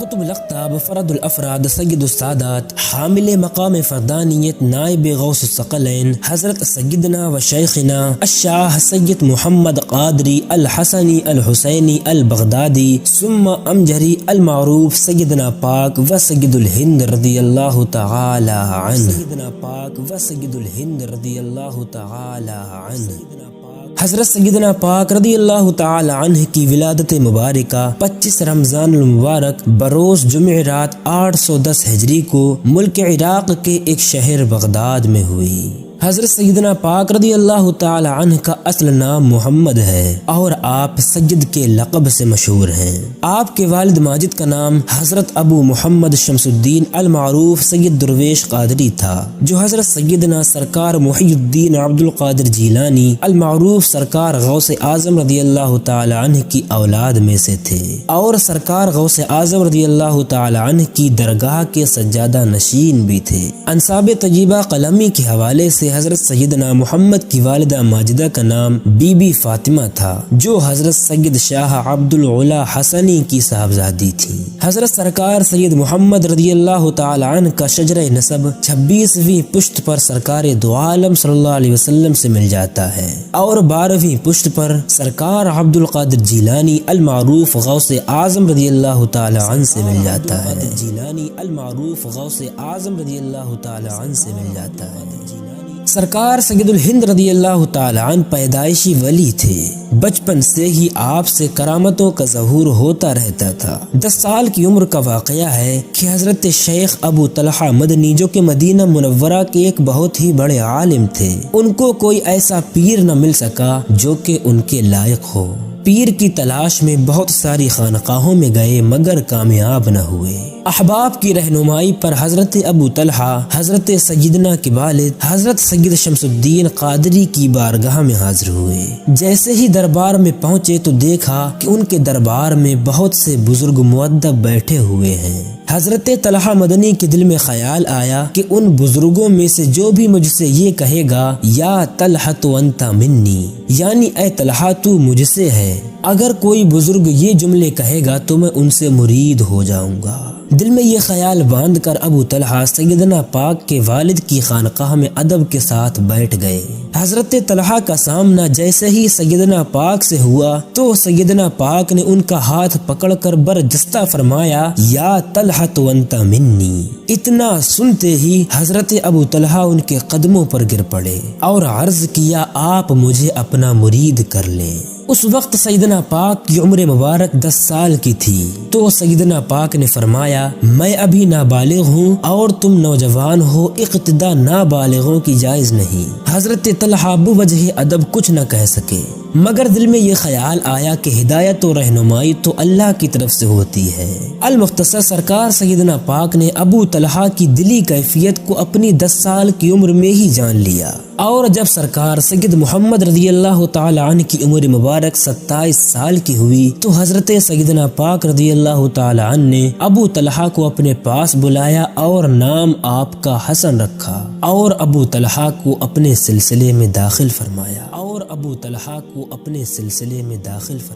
قطب الاقطاب فرد الافراد سید السادات حامل مقام فردانیت نائب غوث الثقلین حضرت سیدنا و شیخنا الشاہ سید محمد قادری الحسنی الحسینی البغدادی ثم امجری المعروف سیدنا پاک و سید الہند رضی اللہ تعالی عنہ، سیدنا پاک و سید الہند رضی اللہ تعالی عنہ۔ حضرت سیدنا پاک رضی اللہ تعالی عنہ کی ولادت مبارکہ 25 رمضان المبارک بروز جمعرات 810 ہجری کو ملک عراق کے ایک شہر بغداد میں ہوئی۔ حضرت سیدنا پاک رضی اللہ تعالی عنہ کا اصل نام محمد ہے اور آپ سید کے لقب سے مشہور ہیں۔ آپ کے والد ماجد کا نام حضرت ابو محمد شمس الدین المعروف سید درویش قادری تھا، جو حضرت سیدنا سرکار محی الدین عبد القادر جیلانی المعروف سرکار غوث اعظم رضی اللہ تعالی عنہ کی اولاد میں سے تھے، اور سرکار غوث اعظم رضی اللہ تعالی عنہ کی درگاہ کے سجادہ نشین بھی تھے۔ انساب طیبہ قلمی کے حوالے سے حضرت سیدنا محمد کی والدہ ماجدہ کا نام بی بی فاطمہ تھا، جو حضرت سید شاہ عبد العلا حسنی کی صاحبزادی تھی۔ حضرت سرکار سید محمد رضی اللہ تعالی عنہ کا شجرہ نسب 26ویں پشت پر سرکار دو عالم صلی اللہ علیہ وسلم سے مل جاتا ہے، اور 12ویں پشت پر سرکار عبد القادر جیلانی المعروف غوث اعظم رضی اللہ تعالی عنہ سے مل جاتا ہے۔ جیلانی المعروف غوث اعظم رضی اللہ تعالی عنہ سے مل جاتا ہے۔ سرکار سید الہند رضی اللہ تعالی عنہ پیدائشی ولی تھے۔ بچپن سے ہی آپ سے کرامتوں کا ظہور ہوتا رہتا تھا۔ 10 سال کی عمر کا واقعہ ہے کہ حضرت شیخ ابو طلحہ مدنی، جو کہ مدینہ منورہ کے ایک بہت ہی بڑے عالم تھے، ان کو کوئی ایسا پیر نہ مل سکا جو کہ ان کے لائق ہو۔ پیر کی تلاش میں بہت ساری خانقاہوں میں گئے مگر کامیاب نہ ہوئے۔ احباب کی رہنمائی پر حضرت ابو طلحہ حضرت سیدنا کے والد حضرت سید شمس الدین قادری کی بارگاہ میں حاضر ہوئے۔ جیسے ہی دربار میں پہنچے تو دیکھا کہ ان کے دربار میں بہت سے بزرگ مؤدب بیٹھے ہوئے ہیں۔ حضرت طلحہ مدنی کے دل میں خیال آیا کہ ان بزرگوں میں سے جو بھی مجھ سے یہ کہے گا یا طلحہ انت منی، یعنی اے طلحہ تو مجھ سے ہے، اگر کوئی بزرگ یہ جملے کہے گا تو میں ان سے مرید ہو جاؤں گا۔ دل میں یہ خیال باندھ کر ابو طلحہ سیدنا پاک کے والد کی خانقاہ میں ادب کے ساتھ بیٹھ گئے۔ حضرت طلحہ کا سامنا جیسے ہی سیدنا پاک سے ہوا تو سیدنا پاک نے ان کا ہاتھ پکڑ کر برجستہ فرمایا یا طلحہ انت منی۔ اتنا سنتے ہی حضرت ابو طلحہ ان کے قدموں پر گر پڑے اور عرض کیا آپ مجھے اپنا مرید کر لیں۔ اس وقت سیدنا پاک کی عمر مبارک 10 سال کی تھی، تو سیدنا پاک نے فرمایا میں ابھی نابالغ ہوں اور تم نوجوان ہو، اقتدا نابالغوں کی جائز نہیں۔ حضرت طلحہ بوجہ ادب کچھ نہ کہہ سکے، مگر دل میں یہ خیال آیا کہ ہدایت و رہنمائی تو اللہ کی طرف سے ہوتی ہے۔ المختصر سرکار سیدنا پاک نے ابو طلحہ کی دلی کیفیت کو اپنی 10 سال کی عمر میں ہی جان لیا، اور جب سرکار سید محمد رضی اللہ تعالی عنہ کی عمر مبارک 27 سال کی ہوئی تو حضرت سیدنا پاک رضی اللہ تعالی عنہ نے ابو طلحہ کو اپنے پاس بلایا اور نام آپ کا حسن رکھا، اور ابو طلحہ کو اپنے سلسلے میں داخل فرمایا۔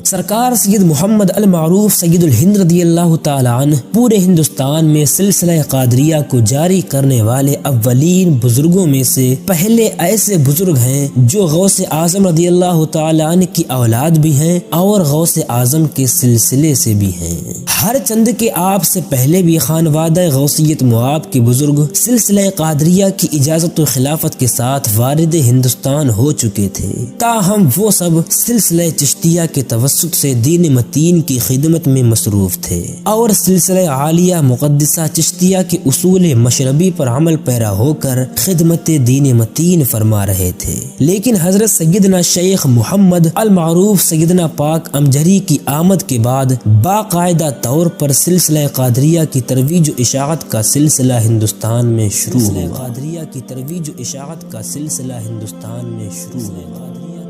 سرکار سید محمد المعروف سید الہند رضی اللہ تعالی عنہ پورے ہندوستان میں سلسلہ قادریہ کو جاری کرنے والے اولین بزرگوں میں سے پہلے ایسے بزرگ ہیں جو غوث اعظم رضی اللہ تعالی عنہ کی اولاد بھی ہیں اور غوث اعظم کے سلسلے سے بھی ہیں۔ ہر چند کے آپ سے پہلے بھی خانوادہ غوثیت معاب کے بزرگ سلسلہ قادریہ کی اجازت و خلافت کے ساتھ وارد ہندوستان ہو چکے تھے، تاہم وہ سب سلسلہ چشتیہ کے توسط سے دین متین کی خدمت میں مصروف تھے اور سلسلہ عالیہ مقدسہ چشتیہ کے اصول مشربی پر عمل پیرا ہو کر خدمت دین متین فرما رہے تھے۔ لیکن حضرت سیدنا شیخ محمد المعروف سیدنا پاک امجری کی آمد کے بعد باقاعدہ طور پر سلسلہ قادریہ کی ترویج و اشاعت کا سلسلہ ہندوستان میں شروع ہوا۔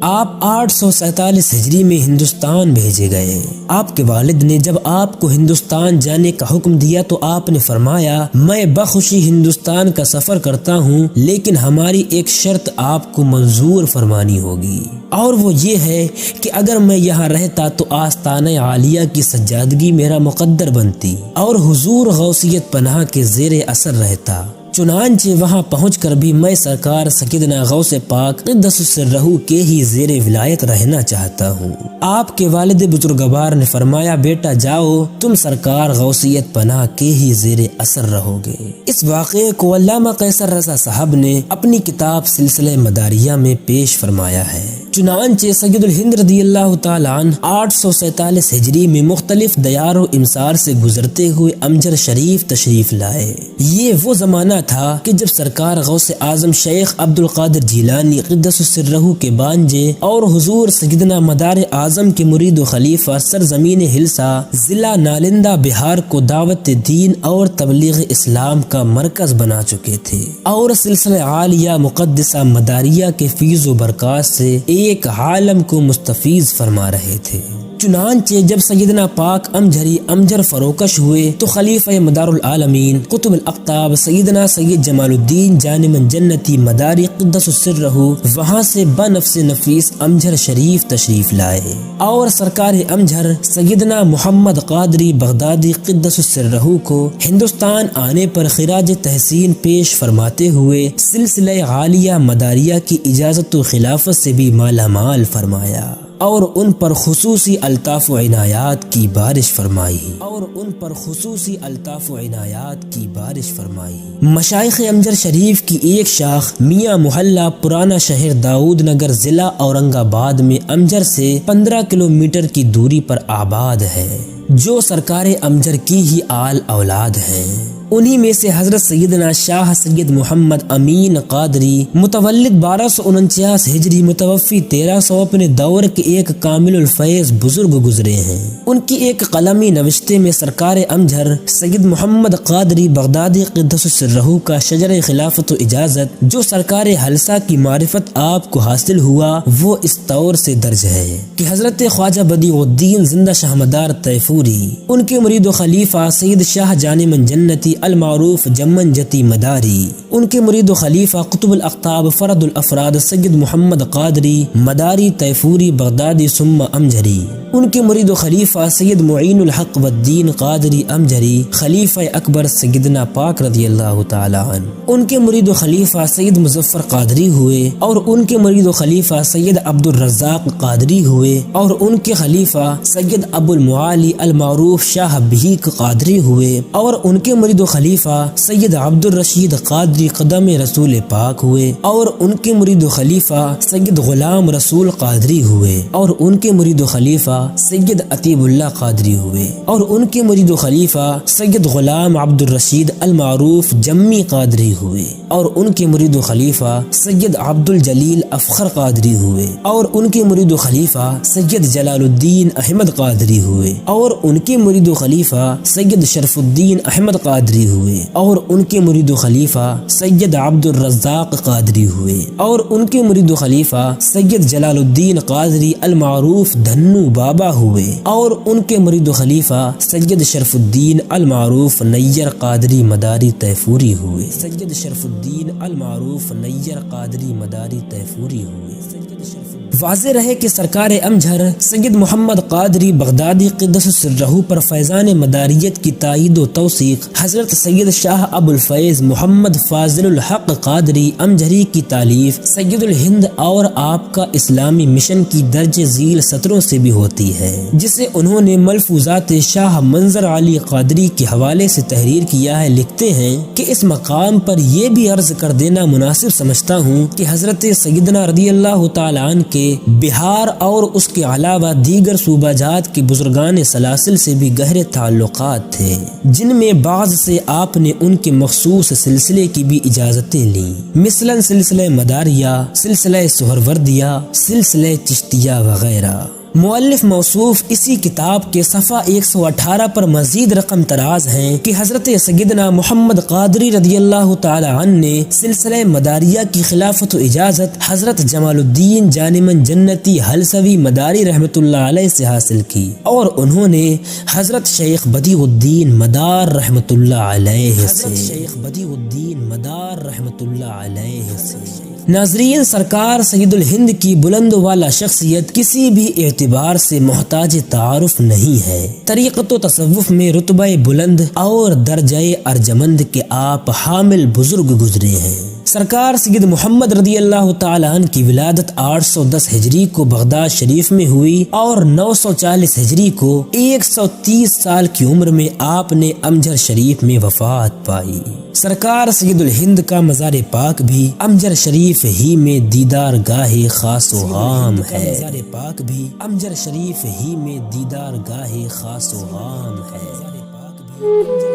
آپ 847 ہجری میں ہندوستان بھیجے گئے۔ آپ کے والد نے جب آپ کو ہندوستان جانے کا حکم دیا تو آپ نے فرمایا میں بخوشی ہندوستان کا سفر کرتا ہوں، لیکن ہماری ایک شرط آپ کو منظور فرمانی ہوگی، اور وہ یہ ہے کہ اگر میں یہاں رہتا تو آستانہ عالیہ کی سجادگی میرا مقدر بنتی اور حضور غوثیت پناہ کے زیر اثر رہتا۔ چنانچہ وہاں پہنچ کر بھی میں سرکار سیدنا غوث پاک قدس سرہ کے ہی زیر ولایت رہنا چاہتا ہوں۔ آپ کے والد بزرگوار نے فرمایا بیٹا جاؤ، تم سرکار غوثیت پناہ کے ہی زیر اثر رہو گے۔ اس واقعے کو علامہ قیصر رضا صاحب نے اپنی کتاب سلسلہ مداریہ میں پیش فرمایا ہے۔ چنانچہ سید الہند رضی اللہ تعالیٰ عنہ 847 ہجری میں مختلف دیار و امسار سے گزرتے ہوئے امجر شریف تشریف لائے۔ یہ وہ زمانہ تھا کہ جب سرکار غوث اعظم شیخ عبد القادر جیلانی قدس سرہ کے بانجے اور حضور سیدنا مدار اعظم کے مرید و خلیفہ سرزمین ہلسا ضلع نالندہ بہار کو دعوت دین اور تبلیغ اسلام کا مرکز بنا چکے تھے، اور سلسلہ عالیہ مقدسہ مداریہ کے فیض و برکات سے ایک عالم کو مستفیض فرما رہے تھے۔ چنانچہ جب سیدنا پاک امجری امجر فروکش ہوئے تو خلیفہ مدار العالمین قطب الاقطاب سیدنا سید جمال الدین جانمن جنتی مداری قدس سرہ وہاں سے بنفس نفیس امجر شریف تشریف لائے، اور سرکار امجر سیدنا محمد قادری بغدادی قدس سرہ کو ہندوستان آنے پر خراج تحسین پیش فرماتے ہوئے سلسلہ عالیہ مداریہ کی اجازت و خلافت سے بھی مالا مال فرمایا، اور ان پر خصوصی الطاف و عنایات کی بارش فرمائی۔ مشائخ امجر شریف کی ایک شاخ میاں محلہ پرانا شہر داؤد نگر ضلع اورنگ آباد میں امجر سے 15 کلومیٹر کی دوری پر آباد ہے، جو سرکار امجر کی ہی آل اولاد ہیں۔ انہی میں سے حضرت سیدنا شاہ سید محمد امین قادری متولد 1249 ہجری متوفی 1300 اپنے دور کے ایک کامل الفیض بزرگ گزرے ہیں۔ ان کی ایک قلمی نوشتے میں سرکار امجر سید محمد قادری بغدادی قدس سرہ کا شجر خلافت و اجازت جو سرکار ہلسا کی معرفت آپ کو حاصل ہوا وہ اس طور سے درج ہے کہ حضرت خواجہ بدیع الدین زندہ شاہ مدار طیفوری، ان کے مرید و خلیفہ سید شاہ جانمن جنتی المعروف جمن جتی مداری، ان کے مرید و خلیفہ قطب الاقطاب فرد الافراد سید محمد قادری مداری طیفوری بغدادی ثم امجری، ان کے مرید و خلیفہ سید معین الحق والدین قادری امجری خلیفہ اکبر سیدنا پاک رضی اللہ تعالی عنہ، ان کے مرید و خلیفہ سید مظفر قادری ہوئے، اور ان کے مرید و خلیفہ سید عبد الرزاق قادری ہوئے، اور ان کے خلیفہ سید ابو المعالی المعروف شاہ بہیک قادری ہوئے، اور ان کے مرید و خلیفہ سید عبد الرشید قادری قدم رسول پاک ہوئے، اور ان کے مرید و خلیفہ سید غلام رسول قادری ہوئے، اور ان کے مرید و خلیفہ سید عتیب اللہ قادری ہوئے، اور ان کے مرید و خلیفہ سید غلام عبد الرشید المعروف جمی قادری ہوئے، اور ان کے مرید و خلیفہ سید عبد الجلیل افخر قادری ہوئے، اور ان کے مرید و خلیفہ سید جلال الدین احمد قادری ہوئے، اور ان کے مرید و خلیفہ سید شرف الدین احمد قادری ہوئے، اور ان کے مرید و خلیفہ سید عبد الرزاق قادری ہوئے، اور ان کے مرید و خلیفہ سید جلال الدین قادری المعروف دھنو بابا ہوئے، اور ان کے مرید و خلیفہ سید شرف الدین المعروف نیر قادری مداری طیفوری ہوئے، واضح رہے کہ سرکار امجر سید محمد قادری بغدادی قدس سرہ پر فیضان مداریت کی تائید و توثیق حضرت سید شاہ ابو الفیض محمد فاضل الحق قادری امجری کی تالیف سید الہند اور آپ کا اسلامی مشن کی درج ذیل سطروں سے بھی ہوتی ہے، جسے انہوں نے ملفوظات شاہ منظر علی قادری کے حوالے سے تحریر کیا ہے۔ لکھتے ہیں کہ اس مقام پر یہ بھی عرض کر دینا مناسب سمجھتا ہوں کہ حضرت سیدنا رضی اللہ تعالیٰ عنہ کے بہار اور اس کے علاوہ دیگر صوبہ جات کے بزرگان سلاسل سے بھی گہرے تعلقات تھے، جن میں بعض سے آپ نے ان کے مخصوص سلسلے کی بھی اجازتیں لیں، مثلا سلسلہ مداریہ، سلسلہ سہروردیہ، سلسلہ چشتیہ وغیرہ۔ مؤلف موصوف اسی کتاب کے صفحہ 118 پر مزید رقم تراز ہیں کہ حضرت سیدنا محمد قادری رضی اللہ تعالی عنہ نے سلسلہ مداریہ کی خلافت و اجازت حضرت جمال الدین جانمن جنتی حلسوی مداری رحمۃ اللہ علیہ سے حاصل کی، اور انہوں نے حضرت شیخ بدیع الدین مدار رحمۃ اللہ علیہ سے ناظرین، سرکار سید الہند کی بلند والا شخصیت کسی بھی اعتبار سے محتاج تعارف نہیں ہے۔ طریقت و تصوف میں رتبہ بلند اور درجہ ارجمند کے آپ حامل بزرگ گزرے ہیں۔ سرکار سید محمد رضی اللہ تعالی عنہ کی ولادت 810 ہجری کو بغداد شریف میں ہوئی اور 940 ہجری کو 130 سال کی عمر میں آپ نے امجر شریف میں وفات پائی۔ سرکار سید الہند کا مزار پاک بھی امجر شریف ہی میں دیدار گاہ خاص و عام ہے۔ مزار پاک بھی امجر شریف ہی میں دیدار گاہ خاص و عام ہے۔